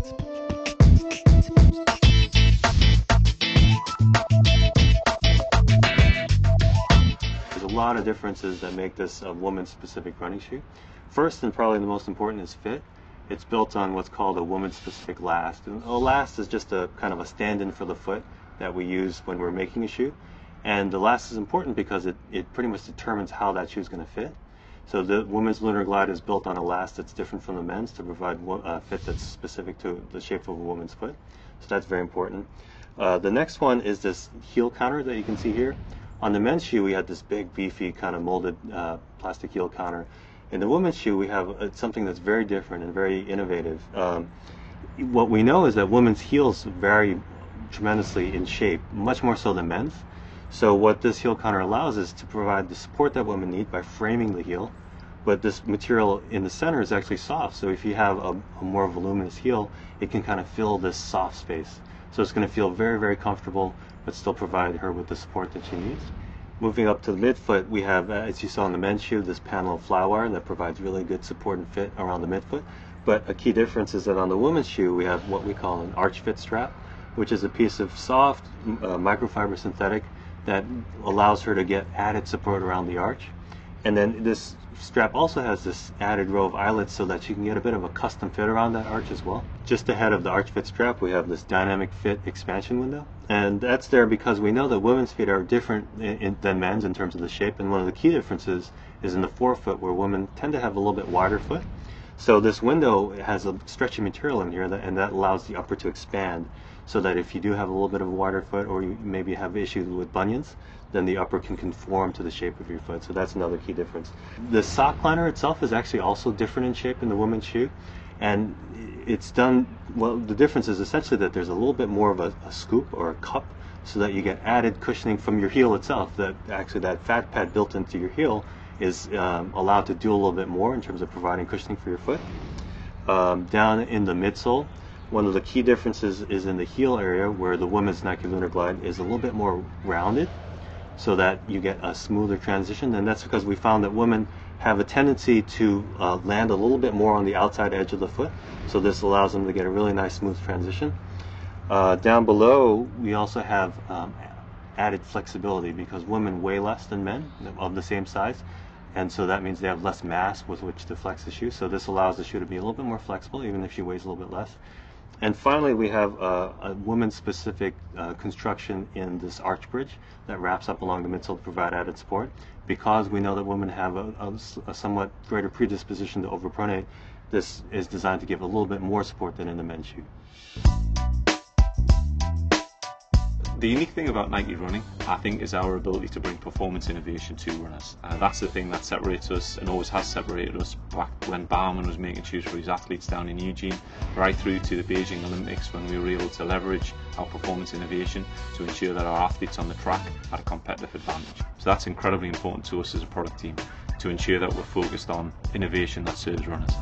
There's a lot of differences that make this a woman-specific running shoe. First, and probably the most important, is fit. It's built on what's called a woman-specific last. And a last is just a kind of a stand-in for the foot that we use when we're making a shoe. And the last is important because it pretty much determines how that shoe is going to fit. So the women's Lunar Glide is built on a last that's different from the men's to provide a fit that's specific to the shape of a woman's foot. So that's very important. The next one is this heel counter that you can see here. On the men's shoe, we had this big, beefy, kind of molded plastic heel counter. In the women's shoe, we have something that's very different and very innovative. What we know is that women's heels vary tremendously in shape, much more so than men's. So what this heel counter allows is to provide the support that women need by framing the heel, but this material in the center is actually soft. So if you have a more voluminous heel, it can kind of fill this soft space. So it's going to feel very, very comfortable, but still provide her with the support that she needs. Moving up to the midfoot, we have, as you saw in the men's shoe, this panel of fly wire that provides really good support and fit around the midfoot. But a key difference is that on the women's shoe, we have what we call an arch fit strap, which is a piece of soft microfiber synthetic that allows her to get added support around the arch. And then this strap also has this added row of eyelets so that you can get a bit of a custom fit around that arch as well. Just ahead of the arch fit strap, we have this dynamic fit expansion window. And that's there because we know that women's feet are different than men's in terms of the shape. And one of the key differences is in the forefoot, where women tend to have a little bit wider foot. So this window has a stretchy material in here, and that allows the upper to expand, so that if you do have a little bit of a wider foot, or you maybe have issues with bunions, then the upper can conform to the shape of your foot. So that's another key difference. The sock liner itself is actually also different in shape in the women's shoe, and it's done, well, the difference is essentially that there's a little bit more of a scoop or a cup, so that you get added cushioning from your heel itself. That actually, that fat pad built into your heel is allowed to do a little bit more in terms of providing cushioning for your foot. Down in the midsole, one of the key differences is in the heel area, where the women's Nike Lunar Glide is a little bit more rounded, so that you get a smoother transition. And that's because we found that women have a tendency to land a little bit more on the outside edge of the foot, so this allows them to get a really nice smooth transition. Down below, we also have added flexibility, because women weigh less than men of the same size, and so that means they have less mass with which to flex the shoe. So this allows the shoe to be a little bit more flexible, even if she weighs a little bit less. And finally, we have a woman-specific construction in this arch bridge that wraps up along the midsole to provide added support. Because we know that women have a somewhat greater predisposition to overpronate, this is designed to give a little bit more support than in the men's shoe. The unique thing about Nike running, I think, is our ability to bring performance innovation to runners. That's the thing that separates us, and always has separated us, back when Bauman was making shoes for his athletes down in Eugene, right through to the Beijing Olympics, when we were able to leverage our performance innovation to ensure that our athletes on the track had a competitive advantage. So that's incredibly important to us as a product team, to ensure that we're focused on innovation that serves runners.